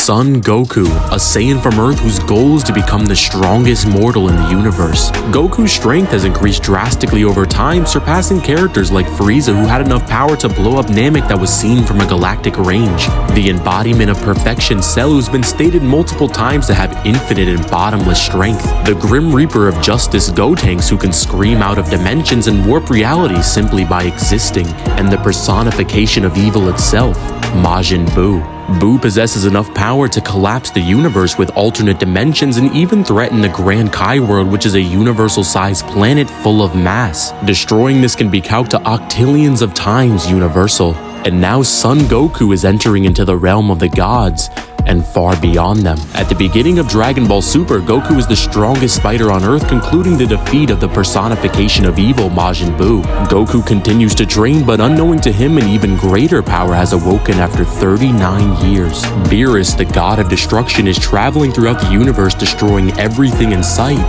Son Goku, a Saiyan from Earth whose goal is to become the strongest mortal in the universe. Goku's strength has increased drastically over time, surpassing characters like Frieza, who had enough power to blow up Namek that was seen from a galactic range. The embodiment of perfection, Cell, who's been stated multiple times to have infinite and bottomless strength. The Grim Reaper of Justice, Gotenks, who can scream out of dimensions and warp reality simply by existing. And the personification of evil itself, Majin Buu. Buu possesses enough power to collapse the universe with alternate dimensions and even threaten the Grand Kai world, which is a universal-sized planet full of mass. Destroying this can be calced to octillions of times universal. And now Son Goku is entering into the realm of the gods and far beyond them. At the beginning of Dragon Ball Super, Goku is the strongest fighter on Earth, concluding the defeat of the personification of evil, Majin Buu. Goku continues to train, but unknowing to him, an even greater power has awoken after 39 years. Beerus, the god of destruction, is traveling throughout the universe, destroying everything in sight.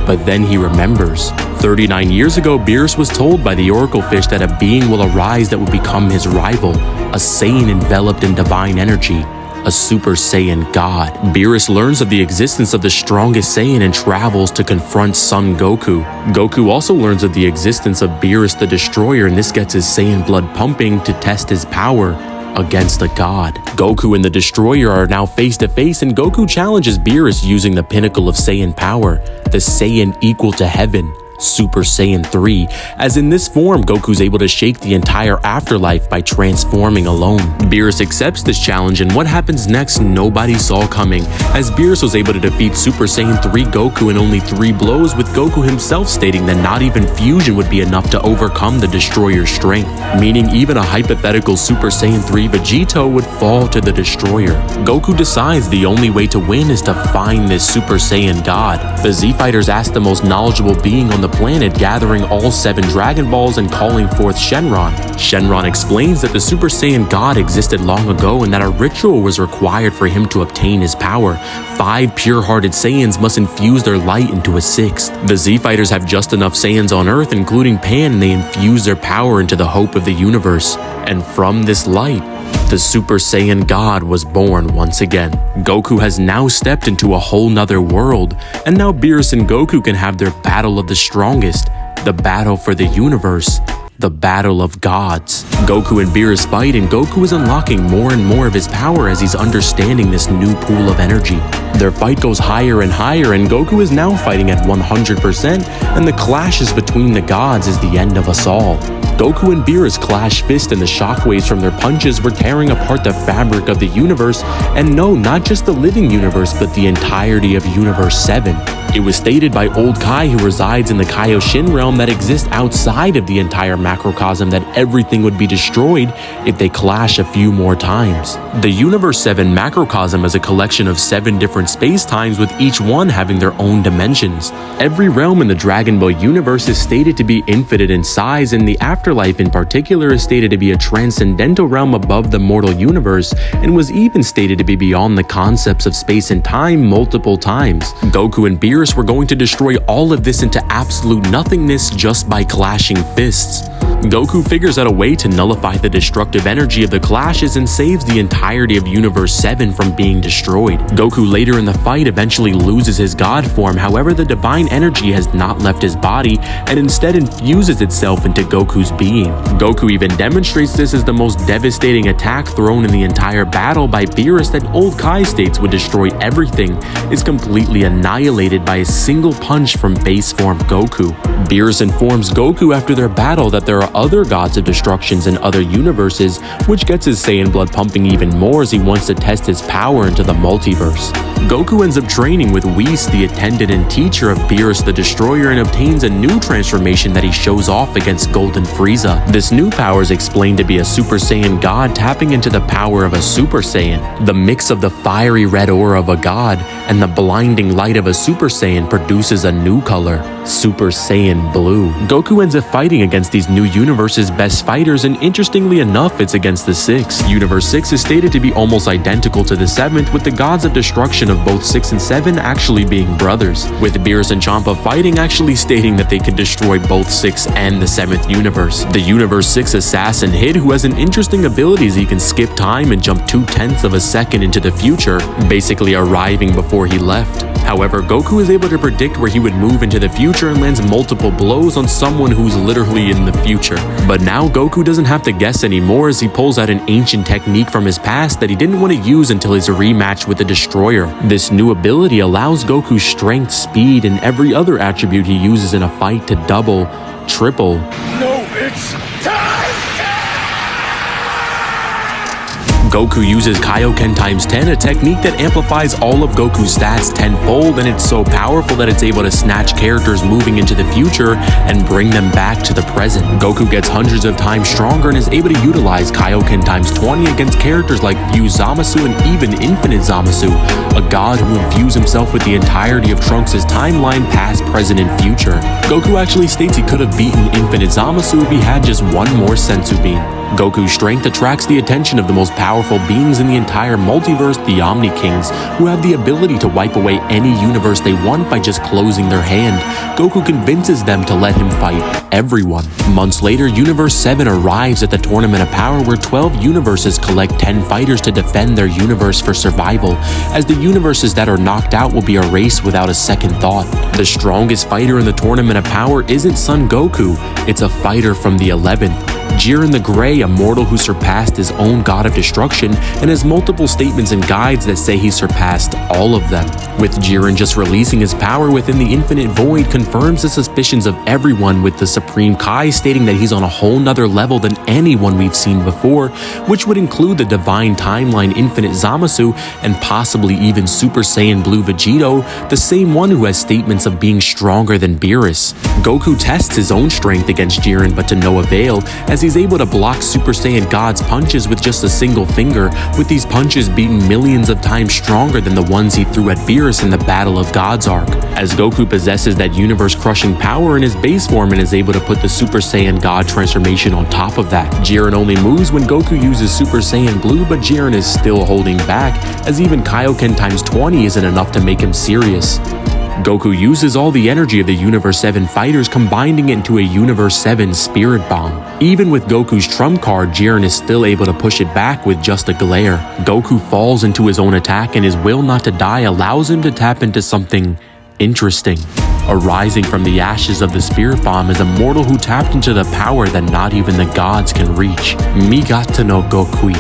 But then he remembers. 39 years ago, Beerus was told by the Oracle Fish that a being will arise that will become his rival, a Saiyan enveloped in divine energy. A Super Saiyan God. Beerus learns of the existence of the strongest Saiyan and travels to confront Son Goku. Goku also learns of the existence of Beerus the Destroyer, and this gets his Saiyan blood pumping to test his power against the god. Goku and the Destroyer are now face to face, and Goku challenges Beerus using the pinnacle of Saiyan power, the Saiyan equal to heaven, Super Saiyan 3, as in this form, Goku's able to shake the entire afterlife by transforming alone. Beerus accepts this challenge, and what happens next nobody saw coming, as Beerus was able to defeat Super Saiyan 3 Goku in only 3 blows, with Goku himself stating that not even fusion would be enough to overcome the Destroyer's strength, meaning even a hypothetical Super Saiyan 3 Vegito would fall to the Destroyer. Goku decides the only way to win is to find this Super Saiyan God. The Z Fighters ask the most knowledgeable being on the planet, gathering all 7 Dragon Balls and calling forth Shenron. Shenron explains that the Super Saiyan God existed long ago and that a ritual was required for him to obtain his power. 5 pure-hearted Saiyans must infuse their light into a 6th. The Z Fighters have just enough Saiyans on Earth, including Pan, and they infuse their power into the hope of the universe. And from this light, the Super Saiyan God was born once again. Goku has now stepped into a whole nother world, and now Beerus and Goku can have their battle of the strongest, the battle for the universe, the battle of gods. Goku and Beerus fight, and Goku is unlocking more and more of his power as he's understanding this new pool of energy. Their fight goes higher and higher, and Goku is now fighting at 100%, and the clashes between the gods is the end of us all. Goku and Beerus clash fists, and the shockwaves from their punches were tearing apart the fabric of the universe, and no, not just the living universe, but the entirety of Universe 7. It was stated by Old Kai, who resides in the Kaioshin realm that exists outside of the entire macrocosm, that everything would be destroyed if they clash a few more times. The Universe 7 macrocosm is a collection of 7 different space-times, with each one having their own dimensions. Every realm in the Dragon Ball universe is stated to be infinite in size, and the afterlife in particular is stated to be a transcendental realm above the mortal universe, and was even stated to be beyond the concepts of space and time multiple times. Goku and Beerus were going to destroy all of this into absolute nothingness just by clashing fists. Goku figures out a way to nullify the destructive energy of the clashes and saves the entirety of Universe 7 from being destroyed. Goku later in the fight eventually loses his god form, however the divine energy has not left his body and instead infuses itself into Goku's being. Goku even demonstrates this as the most devastating attack thrown in the entire battle by Beerus that Old Kai states would destroy everything is completely annihilated by a single punch from base form Goku. Beerus informs Goku after their battle that there are other gods of destructions in other universes, which gets his Saiyan blood pumping even more as he wants to test his power into the multiverse. Goku ends up training with Whis, the attendant and teacher of Beerus the Destroyer, and obtains a new transformation that he shows off against Golden Frieza. This new power is explained to be a Super Saiyan God tapping into the power of a Super Saiyan. The mix of the fiery red aura of a god and the blinding light of a Super Saiyan produces a new color, Super Saiyan Blue. Goku ends up fighting against these new universe's best fighters, and interestingly enough, it's against the 6th. Universe 6 is stated to be almost identical to the 7th, with the gods of destruction of both 6 and 7 actually being brothers, with Beerus and Champa fighting actually stating that they could destroy both 6 and the 7th universe. The Universe 6 assassin Hid, who has an interesting ability as he can skip time and jump 0.2 of a second into the future, basically arriving before he left. However, Goku is able to predict where he would move into the future and lands multiple blows on someone who's literally in the future. But now Goku doesn't have to guess anymore, as he pulls out an ancient technique from his past that he didn't want to use until his rematch with the Destroyer. This new ability allows Goku's strength, speed, and every other attribute he uses in a fight to double, triple, No, it's time! Goku uses Kaioken times 10, a technique that amplifies all of Goku's stats tenfold, and it's so powerful that it's able to snatch characters moving into the future and bring them back to the present. Goku gets hundreds of times stronger and is able to utilize Kaioken times 20 against characters like Fused Zamasu and even Infinite Zamasu, a god who infused himself with the entirety of Trunks' timeline, past, present, and future. Goku actually states he could have beaten Infinite Zamasu if he had just one more Senzu Bean. Goku's strength attracts the attention of the most powerful beings in the entire multiverse, the Omni Kings, who have the ability to wipe away any universe they want by just closing their hand. Goku convinces them to let him fight everyone. Months later, Universe 7 arrives at the Tournament of Power, where 12 universes collect 10 fighters to defend their universe for survival, as the universes that are knocked out will be erased without a second thought. The strongest fighter in the Tournament of Power isn't Son Goku, it's a fighter from the 11th. Jiren the Grey, a mortal who surpassed his own god of destruction, and has multiple statements and guides that say he surpassed all of them. With Jiren just releasing his power within the infinite void confirms the suspicions of everyone, with the Supreme Kai stating that he's on a whole nother level than anyone we've seen before, which would include the Divine Timeline Infinite Zamasu and possibly even Super Saiyan Blue Vegito, the same one who has statements of being stronger than Beerus. Goku tests his own strength against Jiren, but to no avail, as he's able to block Super Saiyan God's punches with just a single finger, with these punches being millions of times stronger than the ones he threw at Beerus in the Battle of God's Arc. As Goku possesses that universe-crushing power in his base form and is able to put the Super Saiyan God transformation on top of that. Jiren only moves when Goku uses Super Saiyan Blue, but Jiren is still holding back, as even Kaioken times 20 isn't enough to make him serious. Goku uses all the energy of the Universe 7 fighters, combining it into a Universe 7 Spirit Bomb. Even with Goku's trump card, Jiren is still able to push it back with just a glare. Goku falls into his own attack, and his will not to die allows him to tap into something interesting. Arising from the ashes of the Spirit Bomb is a mortal who tapped into the power that not even the gods can reach. Migata no Gokui,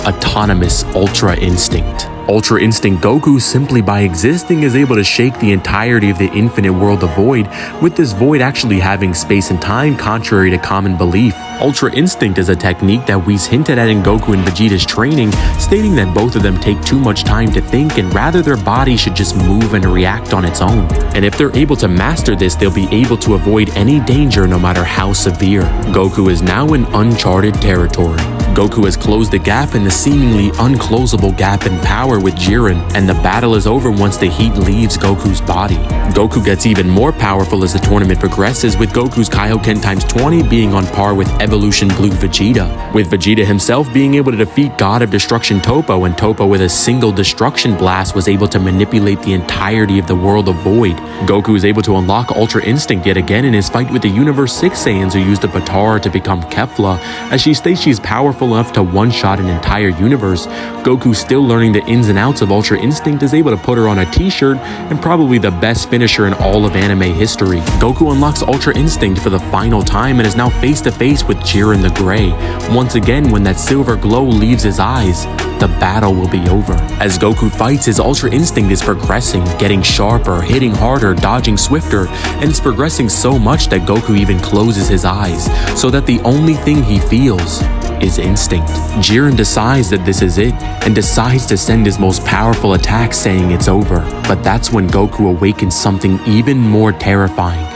autonomous Ultra Instinct. Ultra Instinct Goku, simply by existing, is able to shake the entirety of the infinite world of Void, with this void actually having space and time, contrary to common belief. Ultra Instinct is a technique that Whis hinted at in Goku and Vegeta's training, stating that both of them take too much time to think and rather their body should just move and react on its own. And if they're able to master this, they'll be able to avoid any danger no matter how severe. Goku is now in uncharted territory. Goku has closed the gap in the seemingly unclosable gap in power with Jiren, and the battle is over once the heat leaves Goku's body. Goku gets even more powerful as the tournament progresses, with Goku's Kaioken times 20 being on par with Evolution Blue Vegeta, with Vegeta himself being able to defeat God of Destruction Toppo, and Toppo with a single Destruction Blast was able to manipulate the entirety of the world of Void. Goku is able to unlock Ultra Instinct yet again in his fight with the Universe 6 Saiyans, who used a Potara to become Kefla, as she states she's powerful enough to one-shot an entire universe. Goku, still learning the ins and outs of Ultra Instinct, is able to put her on a t-shirt, and probably the best finisher in all of anime history. Goku unlocks Ultra Instinct for the final time and is now face-to-face with Jiren the Grey. Once again, when that silver glow leaves his eyes, the battle will be over. As Goku fights, his Ultra Instinct is progressing, getting sharper, hitting harder, dodging swifter, and it's progressing so much that Goku even closes his eyes, so that the only thing he feels is instinct. Jiren decides that this is it, and decides to send his most powerful attack, saying it's over. But that's when Goku awakens something even more terrifying,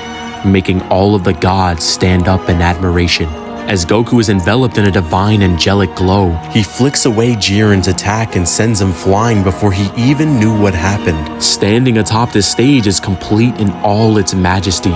making all of the gods stand up in admiration. As Goku is enveloped in a divine angelic glow, he flicks away Jiren's attack and sends him flying before he even knew what happened. Standing atop this stage is complete in all its majesty,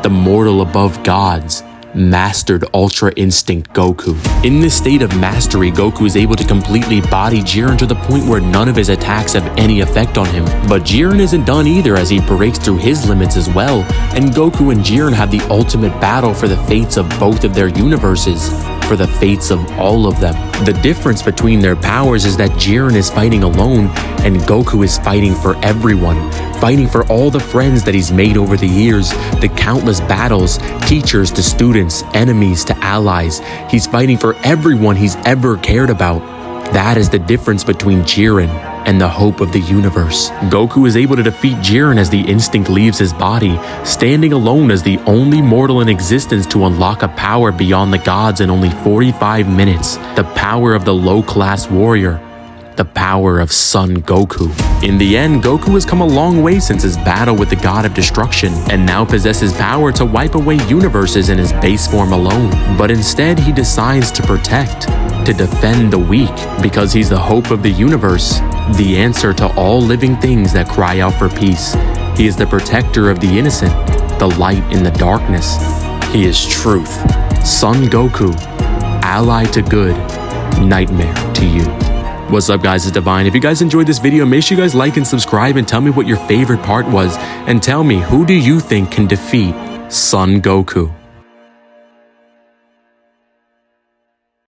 the mortal above gods, mastered Ultra Instinct Goku. In this state of mastery, Goku is able to completely body Jiren to the point where none of his attacks have any effect on him. But Jiren isn't done either, as he breaks through his limits as well, and Goku and Jiren have the ultimate battle for the fates of both of their universes, for the fates of all of them. The difference between their powers is that Jiren is fighting alone and Goku is fighting for everyone, fighting for all the friends that he's made over the years, the countless battles, teachers to students, enemies to allies. He's fighting for everyone he's ever cared about. That is the difference between Jiren and the hope of the universe. Goku is able to defeat Jiren as the instinct leaves his body, standing alone as the only mortal in existence to unlock a power beyond the gods in only 45 minutes, the power of the low-class warrior, the power of Son Goku. In the end, Goku has come a long way since his battle with the god of destruction, and now possesses power to wipe away universes in his base form alone. But instead, he decides to protect, to defend the weak, because he's the hope of the universe, the answer to all living things that cry out for peace. He is the protector of the innocent, the light in the darkness. He is truth. Son Goku, ally to good, nightmare to you. What's up, guys? It's Divine. If you guys enjoyed this video, make sure you guys like and subscribe and tell me what your favorite part was, and tell me, who do you think can defeat Son Goku?